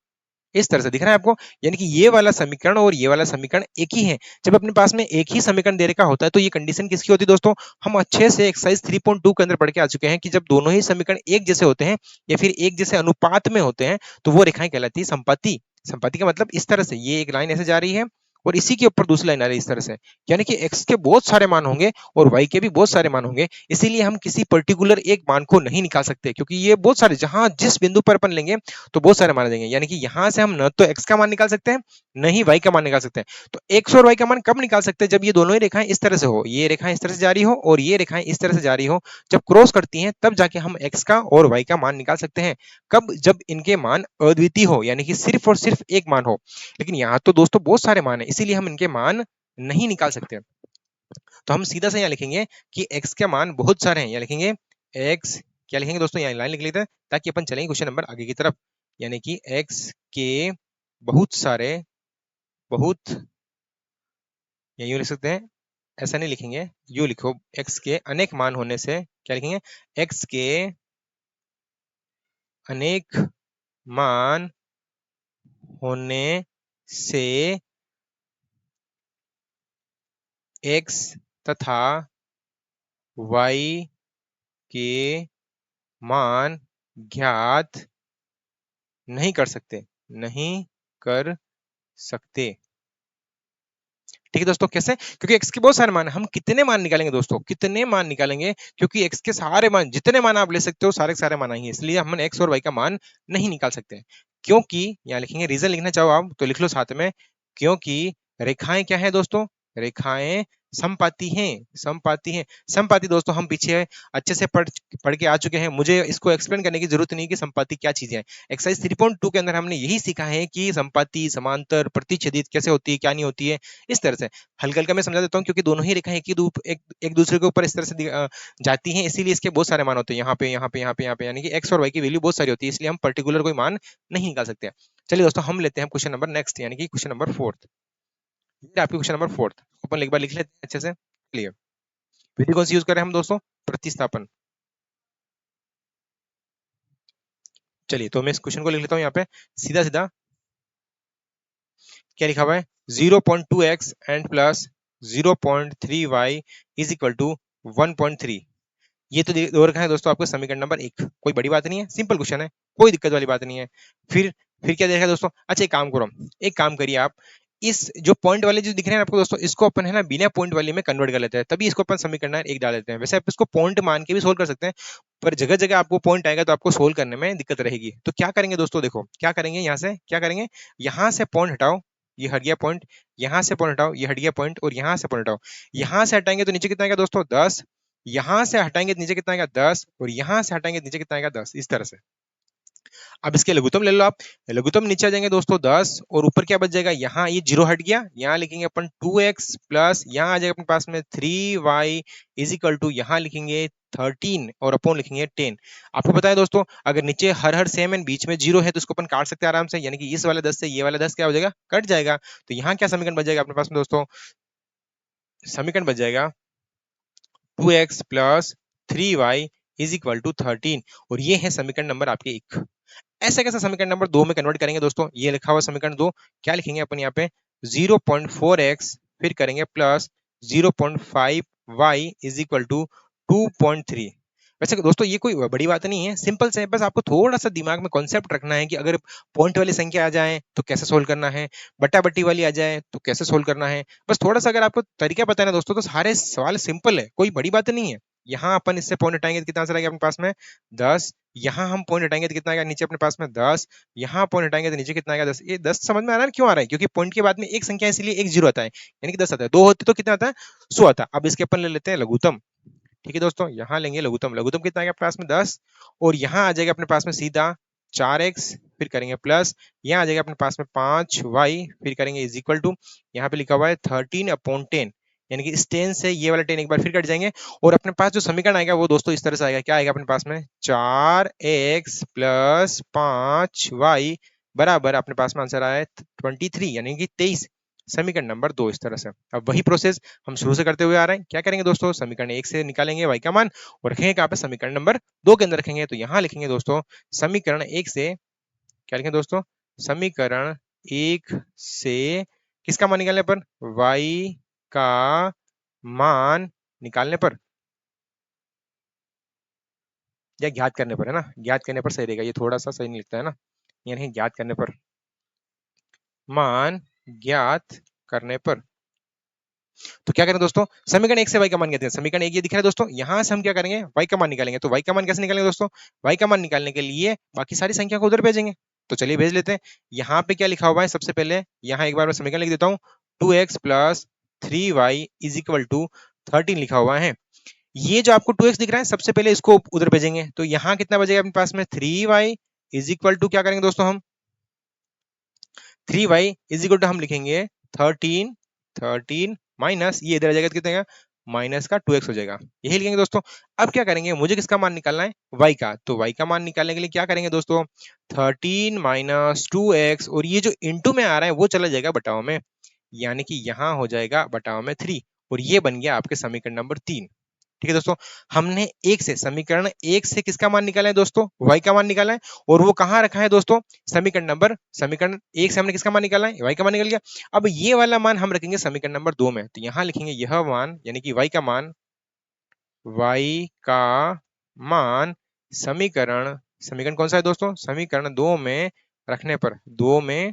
इस तरह से दिख रहा है आपको, यानी कि ये वाला समीकरण और ये वाला समीकरण एक ही है। जब अपने पास में एक ही समीकरण दे रखा होता है, तो ये कंडीशन किसकी होती है दोस्तों। हम अच्छे से एक्सरसाइज 3.2 के अंदर पढ़ के आ चुके हैं कि जब दोनों ही समीकरण एक जैसे होते हैं या फिर एक जैसे अनुपात में होते हैं, तो वो रेखाएं कहलाती है संपाति। संपाति का मतलब इस तरह से, ये एक लाइन ऐसे जा रही है और इसी के ऊपर दूसरी लाइन आ रही है इस तरह से, यानी कि x के बहुत सारे मान होंगे और y के भी बहुत सारे मान होंगे। इसीलिए हम किसी पर्टिकुलर एक मान को नहीं निकाल सकते, क्योंकि ये बहुत सारे, जहां जिस बिंदु पर अपन लेंगे तो बहुत सारे मान आ जाएंगे। यानी कि यहां से हम न तो x का मान निकाल सकते हैं, न ही y का मान निकाल सकते हैं। तो x और y का मान कब निकाल सकते हैं, जब ये दोनों ही रेखाएं इस तरह से हो, ये रेखाएं इस तरह से जा रही हो और ये रेखाएं इस तरह से जा रही हो। जब क्रॉस करती हैं, तब जाके हम x का और y का मान निकाल सकते हैं। कब, जब इनके मान अद्वितीय हो, यानी कि सिर्फ और सिर्फ एक मान हो। लेकिन यहाँ तो दोस्तों बहुत सारे मान है, इसीलिए हम इनके मान नहीं निकाल सकते। तो हम सीधा से यहाँ लिखेंगे कि x के मान बहुत सारे हैं। यहाँ लिखेंगे x, क्या लिखेंगे दोस्तों, यहाँ लाइन लिख लेते हैं ताकि अपन चलेंगे क्वेश्चन नंबर आगे की तरफ। यानी कि x के बहुत सारे, बहुत, या यूं लिख सकते हैं, ऐसा नहीं लिखेंगे, यूं लिखो, x के अनेक मान होने से, क्या लिखेंगे, x के अनेक मान होने से x तथा y के मान ज्ञात नहीं कर सकते, नहीं कर सकते। ठीक है दोस्तों, कैसे, क्योंकि x के बहुत सारे मान, हम कितने मान निकालेंगे दोस्तों, कितने मान निकालेंगे, क्योंकि x के सारे मान, जितने मान आप ले सकते हो, सारे के सारे मान आएंगे, इसलिए हम x और y का मान नहीं निकाल सकते। क्योंकि यहाँ लिखेंगे, रीजन लिखना चाहो आप तो लिख लो साथ में, क्योंकि रेखाएं क्या है दोस्तों, रेखाएं समपाती हैं, समपाती हैं। समपाती दोस्तों हम पीछे अच्छे से पढ़ पढ़ के आ चुके हैं, मुझे इसको एक्सप्लेन करने की जरूरत नहीं कि समपाती क्या चीज है। एक्सरसाइज 3.2 के अंदर हमने यही सीखा है कि समपाती, समांतर, प्रतिच्छेदित कैसे होती है, क्या नहीं होती है। इस तरह से हल्का हल्का मैं समझा देता हूँ, क्योंकि दोनों ही रेखाएं एक दूसरे के ऊपर इस तरह से जाती हैं, इसीलिए इसके बहुत सारे मान होते हैं, यहाँ पे यहाँ पे यहाँ पे यहाँ पे, यानी कि एक्स और वाई की वैल्यू बहुत सारी होती है, इसलिए हम पर्टिकुलर कोई मान नहीं निकाल सकते। चलिए दोस्तों, हम लेते हैं क्वेश्चन नंबर नेक्स्ट, यानी कि क्वेश्चन नंबर फोर्थ। ये आपके क्वेश्चन नंबर फोर्थ, अपन एक बार लिख लेते हैं अच्छे से। चलिए, विधि कौन सी यूज कर रहे हैं हम दोस्तों, प्रतिस्थापन। चलिए, तो मैं इस क्वेश्चन को लिख लेता हूँ यहाँ पे सीधा सीधा। क्या लिखा हुआ है, 0.2x and plus 0.3y is equal to 1.3। ये तो दो रखा है दोस्तों आपको समीकरण नंबर एक, कोई बड़ी बात नहीं है, सिंपल क्वेश्चन है, कोई दिक्कत वाली बात नहीं है। फिर क्या देखा दोस्तों, अच्छा एक काम करो, एक काम करिए आप, इस जो पॉइंट वाले जो दिख रहे हैं आपको दोस्तों, इसको अपन है ना बिना पॉइंट वाले में कन्वर्ट कर लेते हैं, तभी इसको अपन समीकरण एक डाल देते हैं। वैसे आप इसको पॉइंट मान के भी सोल्व कर सकते हैं, पर जगह जगह आपको पॉइंट आएगा तो आपको सोल्व करने में दिक्कत रहेगी। तो क्या करेंगे दोस्तों, देखो क्या करेंगे, यहाँ से क्या करेंगे, यहाँ से पॉइंट हटाओ, ये हट गया पॉइंट, यहाँ से पॉइंट हटाओ, ये हट गया पॉइंट, और यहाँ से पॉइंट हटाओ। यहाँ से हटाएंगे तो नीचे कितना आएगा दोस्तों, 10, यहां से हटाएंगे तो नीचे कितना आएगा, 10, और यहां से हटाएंगे तो नीचे कितना आएगा, 10, इस तरह से। अब इसके लघुत्तम ले लो आप, लघुत्तम नीचे आ जाएंगे दोस्तों 10, और ऊपर क्या बच जाएगा, यहाँ ये जीरो हट गया, यहाँ लिखेंगे अपन 2x प्लस, यहाँ आ जाएगा अपने पास में 3y इज इक्वल टू, यहाँ लिखेंगे 13 और अपॉन लिखेंगे 10। आपको पता है दोस्तों, अगर नीचे हर हर सेम एंड बीच में जीरो है तो इसको अपन काट सकते हैं आराम से, यानी कि इस वाले 10 से ये वाला 10 क्या हो जाएगा, कट जाएगा। तो यहाँ क्या समीकरण बच जाएगा अपने पास में दोस्तों, समीकरण बच जाएगा 2x plus 3y is equal to 13, और ये है समीकरण नंबर आपके एक। ऐसा कैसा समीकरण नंबर दो में कन्वर्ट करेंगे दोस्तों, ये लिखा हुआ समीकरण दो, क्या लिखेंगे अपन यहाँ पे, 0.4x फिर करेंगे plus 0.5y is equal to 2.3। वैसे दोस्तों ये कोई बड़ी बात नहीं है, सिंपल से है, बस आपको थोड़ा सा दिमाग में कॉन्सेप्ट रखना है कि अगर पॉइंट वाली संख्या आ जाए तो कैसे सोल्व करना है, बट्टा बट्टी वाली आ जाए तो कैसे सोल्व करना है। बस थोड़ा सा अगर आपको तरीका पता है ना दोस्तों, तो सारे सवाल सिंपल है, कोई बड़ी बात नहीं है। यहाँ अपन इससे पॉइंट हटाएंगे तो कितना आंसर आएगा अपने पास में, 10, यहाँ हम पॉइंट हटाएंगे तो कितना आएगा नीचे अपने पास में 10, यहाँ पॉइंट हटाएंगे तो नीचे कितना आएगा 10। ये 10 समझ में आ रहा है क्यों आ रहा है, क्योंकि पॉइंट के बाद में एक संख्या है, इसलिए एक जीरो आता है, यानी कि 10 आता है, दो होते तो कितना आता है, 100 आता है। अब इसके अपन ले लेते हैं लघुत्तम। ठीक है दोस्तों, यहाँ लेंगे लघुत्तम, लघुत्तम कितना आएगा अपने पास में 10, और यहाँ आ जाएगा अपने पास में सीधा 4x, फिर करेंगे प्लस, यहाँ आ जाएगा अपने पास में 5y, फिर करेंगे इज इक्वल टू, यहाँ पे लिखा हुआ है 13/10, यानी कि इस 10 से ये वाला 10 एक बार फिर कट जाएंगे, और अपने पास जो समीकरण आएगा वो दोस्तों इस तरह से आएगा। क्या आएगा अपने पास में? 4x प्लस 5y बराबर अपने पास में आंसर आया है 23, यानी कि 23, समीकरण नंबर 2 इस तरह से। अब वही प्रोसेस हम शुरू से करते हुए आ रहे हैं। क्या करेंगे दोस्तों? समीकरण 1 से निकालेंगे y का मान और रखेंगे कहाँ पे? समीकरण नंबर 2 के अंदर रखेंगे। तो यहाँ लिखेंगे दोस्तों समीकरण 1 से, क्या लिखेंगे दोस्तों? समीकरण 1 से किसका मान निकालने पर? y का मान निकालने पर या ज्ञात करने पर, है ना? ज्ञात करने पर सही रहेगा, ये थोड़ा सा सही नहीं लिखता है ना, यानी ज्ञात करने पर, मान ज्ञात करने पर। तो क्या करें दोस्तों? समीकरण 1 से y का मान कहते हैं, समीकरण 1 ये दिख रहा है दोस्तों, यहां से हम क्या करेंगे? y का मान निकालेंगे। तो y का मान कैसे निकालेंगे दोस्तों? y का मान निकालने के लिए बाकी सारी संख्या को उधर भेजेंगे। तो चलिए भेज लेते हैं। यहाँ पे क्या लिखा हुआ है? सबसे पहले यहाँ एक बार मैं समीकरण लिख देता हूँ, 2x plus 3y is equal to 13 लिखा हुआ है। ये जो आपको 2x दिख रहा है, सबसे पहले इसको उधर भेजेंगे। तो यहाँ कितना बचेगा अपने पास में? 3y इज इक्वल टू, क्या करेंगे दोस्तों हम? 3y इज इक्वल टू हम लिखेंगे 13, 13 माइनस, ये इधर आ जाएगा तो कितना आएगा? माइनस का 2x हो जाएगा। यही लिखेंगे दोस्तों। अब क्या करेंगे? मुझे किसका मान निकालना है? y का। तो y का मान निकालने के लिए क्या करेंगे दोस्तों? 13 माइनस 2x, और ये जो इंटू में आ रहा है वो चला जाएगा बटाव में, यानी कि यहाँ हो जाएगा बटाव में 3, और ये बन गया आपके समीकरण नंबर 3। ठीक है दोस्तों, हमने एक से, समीकरण 1 से किसका मान निकाला है दोस्तों? y का मान निकाला है, और वो कहाँ रखा है दोस्तों? समीकरण 1 से हमने किसका मान निकाला है? y का मान निकल गया। अब ये वाला मान हम रखेंगे समीकरण नंबर 2 में। तो यहाँ लिखेंगे यह मान, यानी कि y का मान, y का मान समीकरण, समीकरण कौन सा है दोस्तों? समीकरण 2 में रखने पर, 2 में,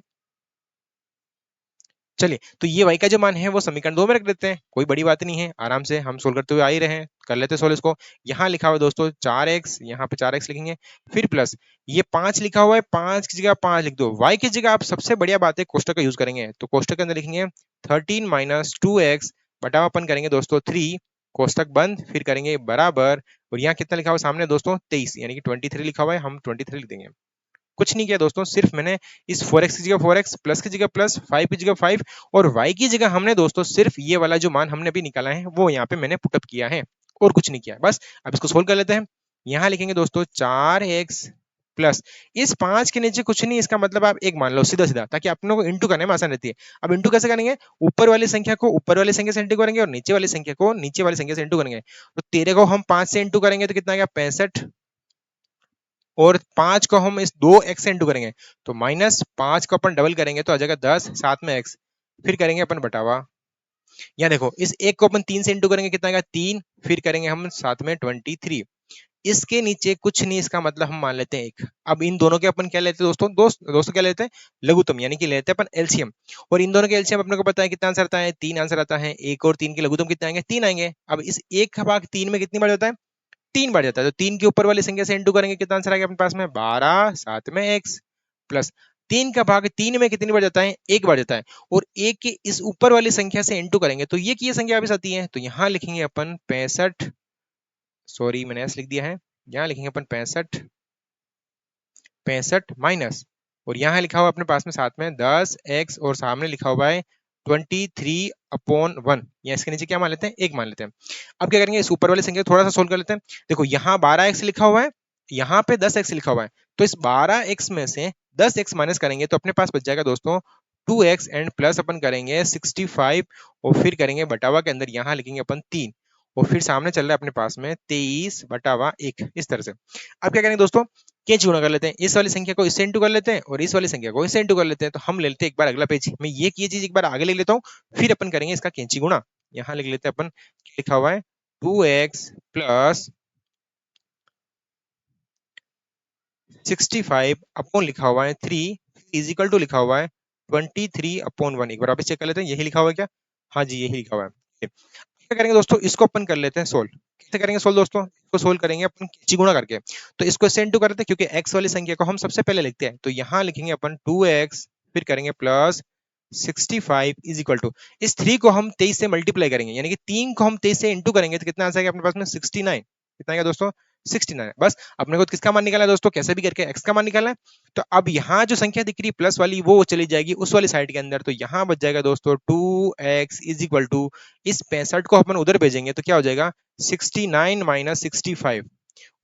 चलिए तो ये y का जो मान है वो समीकरण 2 में रख देते हैं, कोई बड़ी बात नहीं है, आराम से हम सोल्व करते हुए आ ही रहे हैं, कर लेते हैं सोल्व इसको। यहाँ लिखा हुआ है दोस्तों 4x, यहाँ पे 4x लिखेंगे, फिर प्लस ये 5 लिखा हुआ है, 5 की जगह 5 लिख दो, y की जगह आप सबसे बढ़िया बात है कोष्टक का यूज करेंगे। तो कोष्टक के अंदर लिखेंगे 13 माइनस 2x बटा अपन करेंगे दोस्तों 3, कोष्टक बंद, फिर करेंगे बराबर, और यहाँ कितना लिखा हुआ सामने दोस्तों? 23, यानी कि 23 लिखा हुआ है, हम 23 लिख देंगे। कुछ नहीं किया दोस्तों, सिर्फ मैंने इस 4x की जगह 4x, प्लस की जगह प्लस, 5 की जगह 5, और y की जगह हमने दोस्तों सिर्फ ये वाला जो मान हमने अभी निकाला है वो यहाँ पे मैंने पुटअप किया है, और कुछ नहीं किया बस। अब इसको सोल्व कर लेते हैं। यहाँ लिखेंगे दोस्तों 4x प्लस, इस 5 के नीचे कुछ नहीं, इसका मतलब आप एक मान लो सीधा सीधा, ताकि अपनों को इंटू करने में आसान रहती है। अब इंटू कैसे करेंगे? ऊपर वाली संख्या को ऊपर वाली संख्या से इंटू करेंगे, और नीचे वाली संख्या को नीचे वाली संख्या से इंटू करेंगे। तो 13 को हम 5 से इंटू करेंगे तो कितना आ गया? 65, और 5 को हम इस 2x से इंटू करेंगे तो माइनस 5 को अपन डबल करेंगे तो आ जाएगा 10, साथ में x, फिर करेंगे अपन बटावा। या देखो इस एक को अपन 3 से इंटू करेंगे, कितना आएगा? 3, फिर करेंगे हम साथ में 23, इसके नीचे कुछ नहीं, इसका मतलब हम मान लेते हैं 1। अब इन दोनों के अपन क्या लेते हैं दोस्तों? दोस्तों क्या लेते हैं? लघुत्तम, यानी कि लेते हैं अपन एलसीएम, और इन दोनों के एलसीएम अपने को पता है कितना आंसर आता है? 3 आंसर आता है। 1 और 3 के लघुत्तम कितने आएंगे? 3 आएंगे। अब इस 1 का भाग 3 में कितनी बार जाता है? 3 बार जाता है। तो 3 के ऊपर वाली संख्या से इंटू करेंगे, कितना आंसर आएगा अपने पास में? 12, साथ में x, प्लस 3 का भाग 3 में कितनी बार जाता है? 1 बार जाता है, और 1 के इस ऊपर वाली संख्या से इंटू करेंगे तो ये की संख्या वापस आती है। तो यहाँ लिखेंगे अपन 65, सॉरी मैंने s लिख दिया है, यहाँ लिखेंगे अपन 65, 65 माइनस, और यहाँ लिखा हुआ अपने पास में साथ में 10x, और सामने लिखा हुआ है 23/1, या इसके नीचे क्या मान लेते हैं? 1 मान लेते हैं। अब क्या करेंगे? इस ऊपर वाली संख्या को थोड़ा सा सोल्व कर लेते हैं। देखो यहाँ 12x लिखा हुआ है, यहाँ पे 10x लिखा हुआ है, तो इस 12x में से 10x माइनस करेंगे तो अपने पास बच जाएगा दोस्तों 2x, एंड प्लस अपन करेंगे 65, और फिर करेंगे बटावा के अंदर यहाँ लिखेंगे अपन 3, और फिर सामने चल रहा है अपने पास में 23/1, इस तरह से। अब क्या करेंगे दोस्तों? कैंची गुणा कर लेते हैं, इस वाली संख्या को इससे इंटू कर लेते हैं, और इस वाली संख्या को इससे इंटू कर लेते हैं। तो हम ले लेते हैं एक बार अगला पेज, मैं ये चीज एक बार आगे ले लेता हूँ, फिर अपन करेंगे इसका कैंची गुणा। यहाँ लिख लेते हैं अपन, लिखा हुआ है 2x प्लस 65 अपॉन लिखा हुआ है 3 इज इक्वल टू लिखा हुआ है 23/1। एक बार वापस चेक कर लेते हैं, यही लिखा हुआ है क्या? हाँ जी यही लिखा हुआ है। क्या करेंगे दोस्तों? इसको अपन कर लेते हैं सोल्व। कैसे करेंगे सोल्व दोस्तों? इसको सोल्व करेंगे अपन कैंची गुणा करके। तो इसको इससे इंटू करते हैं, क्योंकि x वाली संख्या को हम सबसे पहले लिखते हैं। तो यहाँ लिखेंगे अपन 2x, फिर करेंगे प्लस 65 इज इक्वल टू, इस 3 को हम 23 से मल्टीप्लाई करेंगे, यानी कि 3 को हम 23 से इंटू करेंगे तो कितना आंसर आएगा अपने पास में? 69। कितना आएगा दोस्तों? 69। बस अपने को किसका मान निकालना है दोस्तों, कैसे भी करके x का मान निकालना है। तो अब यहाँ जो संख्या दिख रही है प्लस वाली, वो चली जाएगी उस वाली साइड के अंदर, तो यहाँ बच जाएगा दोस्तों 2x इज इक्वल टू, इस 65 को अपन उधर भेजेंगे तो क्या हो जाएगा 69 माइनस 65,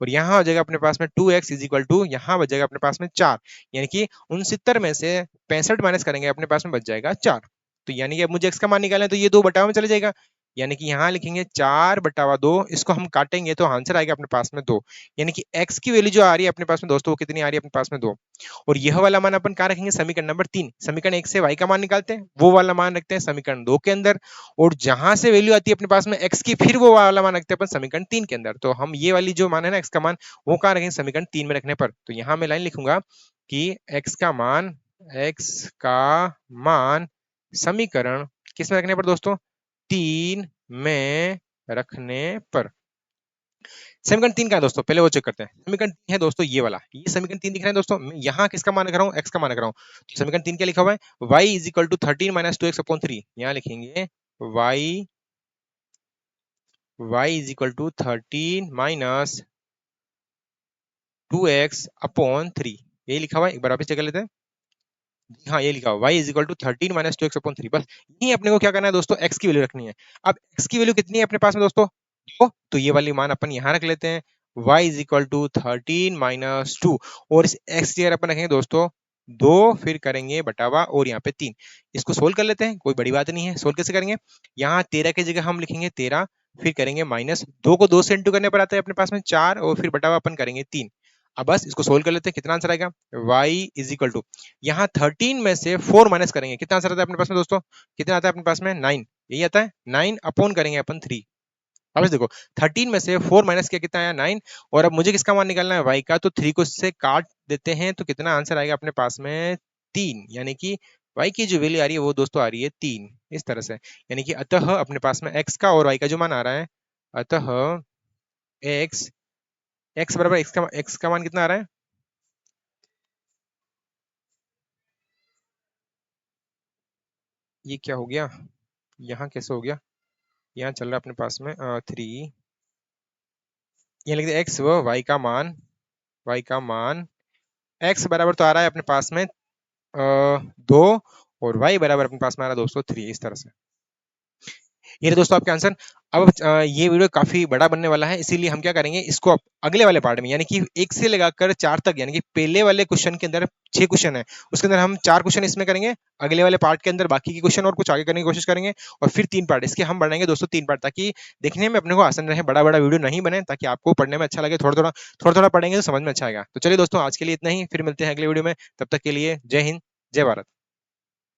और यहाँ हो जाएगा अपने पास में 2x इज इक्वल टू, यहाँ बच जाएगा अपने पास में 4, यानी कि 69 में से 65 माइनस करेंगे अपने पास में बच जाएगा 4। तो यानी कि अब मुझे x का मान निकालना है, तो ये 2 बटाव में चले जाएगा, यानी कि यहाँ लिखेंगे 4/2, इसको हम काटेंगे तो आंसर आएगा अपने पास में 2, यानी कि x की वैल्यू जो आ रही है अपने पास में दोस्तों, वो कितनी आ रही है अपने पास में 2। और यह वाला मान अपन कहाँ रखेंगे, समीकरण नंबर 3, समीकरण 1 से y का मान निकालते हैं, वो वाला मान रखते हैं समीकरण 2 के अंदर, और जहां से वैल्यू आती है अपने पास में x की, फिर वो वाला मान रखते हैं अपन समीकरण 3 के अंदर। तो हम ये वाली जो मान है ना x का मान, वो कहाँ रखेंगे, समीकरण 3 में रखने पर। तो यहाँ मैं लाइन लिखूंगा कि x का मान समीकरण किस में रखने पर दोस्तों, 3 में रखने पर। समीकरण 3 का है दोस्तों, पहले वो चेक करते हैं। समीकरण 3 है दोस्तों ये वाला, ये समीकरण 3 दिख रहा है दोस्तों, मैं यहाँ किसका मान रख रहा हूँ, x का मान रख रहा हूँ। तो समीकरण 3 क्या लिखा हुआ है, y is equal to 13 minus 2x/3, यहाँ लिखेंगे y is equal to 13 minus 2x/3, यही लिखा हुआ है, एक बार वापस चेक कर लेते हैं। हाँ ये लिखा हुआ y is equal to 13 minus 2x/3, बस यही अपने को क्या करना है दोस्तों, x की वैल्यू रखनी है। अब x की वैल्यू कितनी है अपने पास में दोस्तों, 2, तो ये वाली मान अपन यहाँ रख लेते हैं, y is equal to 13 minus 2, और इस x की जगह अपन रखेंगे दोस्तों 2, फिर करेंगे बटावा और यहाँ पे 3। इसको सोल्व कर लेते हैं, कोई बड़ी बात नहीं है। सोल्व कैसे करेंगे, यहाँ 13 की जगह हम लिखेंगे 13, फिर करेंगे माइनस 2 को 2 से इंटू करने पर आता है अपने पास में 4, और फिर बटावा अपन करेंगे 3। अब बस इसको सोल्व कर लेते हैं, कितना आंसर आएगा, y इज इक्वल टू, यहाँ 13 में से 4 माइनस करेंगे, कितना आंसर आता है अपने पास में दोस्तों, कितना आता है अपने पास में 9, यही आता है 9 अपॉन करेंगे अपन 3। अब देखो 13 में से 4 माइनस किया, कितना आया 9, और अब मुझे किसका मान निकालना है, y का, तो 3 को इससे काट देते हैं तो कितना आंसर आएगा अपने पास में 3, यानी कि y की जो वैल्यू आ रही है वो दोस्तों आ रही है 3, इस तरह से। यानी कि अतः अपने पास में x का और y का जो मान आ रहा है, अतः x बराबर x का मान कितना आ रहा है, ये क्या हो गया, यहाँ कैसे हो गया, यहाँ चल रहा है अपने पास में 3, यहाँ लिख दिया x व y का मान x बराबर तो आ रहा है अपने पास में 2, और y बराबर अपने पास में आ रहा है दोस्तों 3, इस तरह से। ये रहे दोस्तों आपके आंसर। अब ये वीडियो काफी बड़ा बनने वाला है, इसीलिए हम क्या करेंगे, इसको अगले वाले पार्ट में, यानी कि 1 से लगाकर 4 तक, यानी कि पहले वाले क्वेश्चन के अंदर 6 क्वेश्चन है, उसके अंदर हम 4 क्वेश्चन इसमें करेंगे, अगले वाले पार्ट के अंदर बाकी के क्वेश्चन और कुछ आगे करने की कोशिश करेंगे, और फिर 3 पार्ट इसके हम बनाएंगे दोस्तों, 3 पार्ट, ताकि देखने में अपने को आसान रहे, बड़ा बड़ा वीडियो नहीं बने, ताकि आपको पढ़ने में अच्छा लगे, थोड़ा थोड़ा पढ़ेंगे तो समझ में अच्छा आएगा। तो चलिए दोस्तों आज के लिए इतना ही, फिर मिलते हैं अगले वीडियो में, तब तक के लिए जय हिंद, जय भारत।